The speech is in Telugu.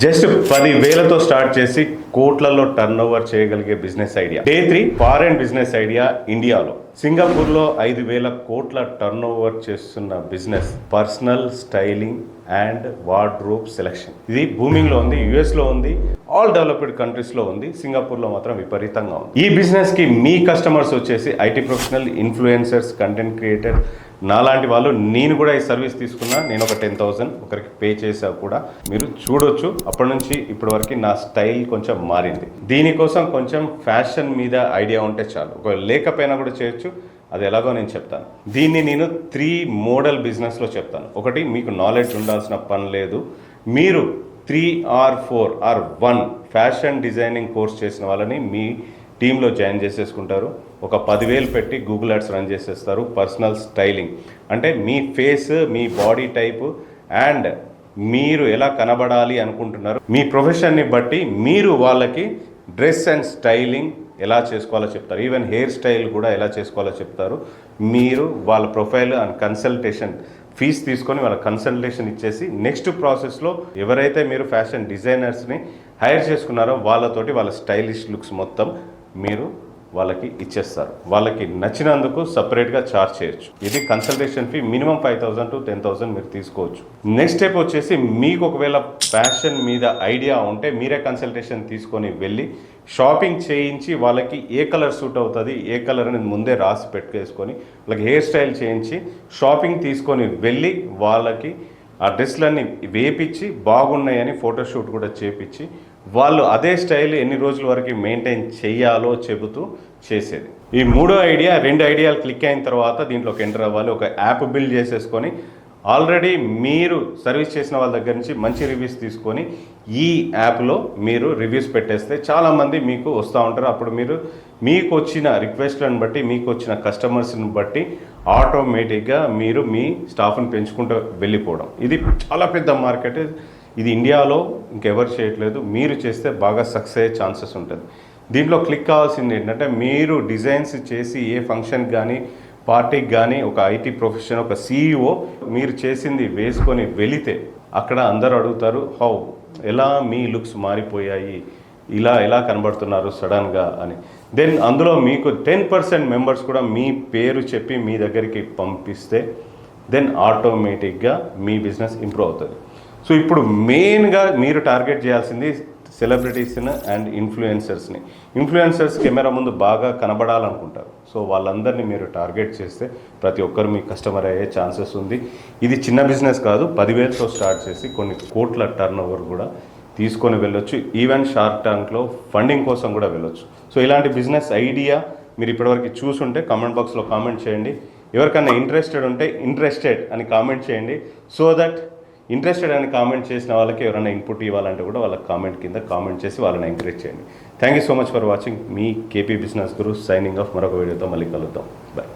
జస్ట్ 10,000తో స్టార్ట్ చేసి కోట్లలో టర్న్ ఓవర్ చేయగలిగే business idea. Day 3 foreign business idea ఇండియాలో. సింగపూర్లో 5,000 కోట్ల టర్న్ ఓవర్ చేస్తున్న business personal styling and wardrobe selection. ఇది బూమింగ్ లో ఉంది, యుఎస్ లో ఉంది, ఆల్ డెవలప్డ్ కంట్రీస్ లో ఉంది. సింగపూర్ లో మాత్రం విపరీతంగా ఉంది. ఈ బిజినెస్ కి మీ కస్టమర్స్ వచ్చేసి IT professional, influencers, content creator, నాలాంటి వాళ్ళు. నేను కూడా ఈ సర్వీస్ తీసుకున్నా. నేను ఒక 10,000 ఒకరికి పే చేసా కూడా. మీరు చూడొచ్చు, అప్పటి నుంచి ఇప్పటి వరకు నా స్టైల్ కొంచెం మారింది. దీనికోసం కొంచెం ఫ్యాషన్ మీద ఐడియా ఉంటే చాలు, ఒక లేకపోయినా కూడా చేయొచ్చు. అది ఎలాగో నేను చెప్తాను. దీన్ని నేను 3 మోడల్ బిజినెస్లో చెప్తాను. ఒకటి, మీకు నాలెడ్జ్ ఉండాల్సిన పని లేదు. మీరు 3 or 4 or 1 fashion designing course చేసిన వాళ్ళని మీ టీంలో జాయిన్ చేసేసుకుంటారు. ఒక 10,000 పెట్టి గూగుల్ యాడ్స్ రన్ చేసేస్తారు. పర్సనల్ స్టైలింగ్ అంటే మీ ఫేస్, మీ బాడీ టైపు అండ్ మీరు ఎలా కనబడాలి అనుకుంటున్నారు, మీ ప్రొఫెషన్ని బట్టి మీరు వాళ్ళకి డ్రెస్ అండ్ స్టైలింగ్ ఎలా చేసుకోవాలో చెప్తారు. ఈవెన్ హెయిర్ స్టైల్ కూడా ఎలా చేసుకోవాలో చెప్తారు. మీరు వాళ్ళ ప్రొఫైల్ అండ్ కన్సల్టేషన్ ఫీజు తీసుకొని వాళ్ళ కన్సల్టేషన్ ఇచ్చేసి నెక్స్ట్ ప్రాసెస్లో ఎవరైతే మీరు ఫ్యాషన్ డిజైనర్స్ని హైర్ చేసుకున్నారో వాళ్ళతోటి వాళ్ళ స్టైలిష్ లుక్స్ మొత్తం మీరు వాళ్ళకి ఇచ్చేస్తారు. వాళ్ళకి నచ్చినందుకు సపరేట్గా ఛార్జ్ చేయొచ్చు. ఇది కన్సల్టేషన్ ఫీ మినిమం 5,000 to 10,000 మీరు తీసుకోవచ్చు. నెక్స్ట్ స్టెప్ వచ్చేసి, మీకు ఒకవేళ ఫ్యాషన్ మీద ఐడియా ఉంటే మీరే కన్సల్టేషన్ తీసుకొని వెళ్ళి షాపింగ్ చేయించి వాళ్ళకి ఏ కలర్ సూట్ అవుతుంది, ఏ కలర్ అనేది ముందే రాసి పెట్టుకేసుకొని వాళ్ళకి హెయిర్ స్టైల్ చేయించి షాపింగ్ తీసుకొని వెళ్ళి వాళ్ళకి ఆ డ్రెస్లన్నీ వేపించి బాగున్నాయని ఫోటోషూట్ కూడా చేపించి వాళ్ళు అదే స్టైల్ ఎన్ని రోజుల వరకు మెయింటైన్ చేయాలో చెబుతూ చేసేది. ఈ మూడో ఐడియా, 2 ఐడియాలు క్లిక్ అయిన తర్వాత దీంట్లోకి ఎంటర్ అవ్వాలి. ఒక యాప్ బిల్డ్ చేసేసుకొని ఆల్రెడీ మీరు సర్వీస్ చేసిన వాళ్ళ దగ్గర నుంచి మంచి రివ్యూస్ తీసుకొని ఈ యాప్లో మీరు రివ్యూస్ పెట్టేస్తే చాలామంది మీకు వస్తూ ఉంటారు. అప్పుడు మీరు మీకు వచ్చిన రిక్వెస్ట్లను బట్టి, మీకు వచ్చిన కస్టమర్స్ని బట్టి ఆటోమేటిక్గా మీరు మీ స్టాఫ్ని పెంచుకుంటూ వెళ్ళిపోవడం. ఇది చాలా పెద్ద మార్కెట్. ఇది ఇండియాలో ఇంకెవరు చేయట్లేదు. మీరు చేస్తే బాగా సక్సెస్ అయ్యే ఛాన్సెస్ ఉంటుంది. దీంట్లో క్లిక్ కావాల్సింది ఏంటంటే, మీరు డిజైన్స్ చేసి ఏ ఫంక్షన్కి కానీ పార్టీకి కానీ ఒక ఐటీ ప్రొఫెషన్, ఒక CEO మీరు చేసింది వేసుకొని వెళితే అక్కడ అందరూ అడుగుతారు, ఎలా మీ లుక్స్ మారిపోయాయి, ఇలా ఎలా కనబడుతున్నారు సడన్గా అని. దెన్ అందులో మీకు 10% మెంబర్స్ కూడా మీ పేరు చెప్పి మీ దగ్గరికి పంపిస్తే దెన్ ఆటోమేటిక్గా మీ బిజినెస్ ఇంప్రూవ్ అవుతుంది. సో ఇప్పుడు మెయిన్గా మీరు టార్గెట్ చేయాల్సింది సెలబ్రిటీస్ని అండ్ ఇన్ఫ్లుయెన్సర్స్ని. ఇన్ఫ్లుయెన్సర్స్ కెమెరా ముందు బాగా కనబడాలనుకుంటారు. సో వాళ్ళందరినీ మీరు టార్గెట్ చేస్తే ప్రతి ఒక్కరు మీ కస్టమర్ అయ్యే ఛాన్సెస్ ఉంది. ఇది చిన్న బిజినెస్ కాదు. 10,000తో స్టార్ట్ చేసి కొన్ని కోట్ల టర్న్ ఓవర్ కూడా తీసుకొని వెళ్ళొచ్చు. ఈవెన్ షార్క్ ట్యాంక్లో ఫండింగ్ కోసం కూడా వెళ్ళొచ్చు. సో ఇలాంటి బిజినెస్ ఐడియా మీరు ఇప్పటివరకు చూసుంటే కామెంట్ బాక్స్లో కామెంట్ చేయండి. ఎవరికైనా ఇంట్రెస్టెడ్ ఉంటే ఇంట్రెస్టెడ్ అని కామెంట్ చేయండి. సో దట్ ఇంట్రెస్టెడ్ అని కామెంట్ చేసిన వాళ్ళకి ఎవరైనా ఇన్పుట్ ఇవ్వాలంటే కూడా వాళ్ళకి కామెంట్ కింద కామెంట్ చేసి వాళ్ళని ఎంకరేజ్ చేయండి. Thank you so much for watching. Me KP business Guru signing off. మరొక వీడియోతో మళ్ళీ కలుద్దాం. బాయ్.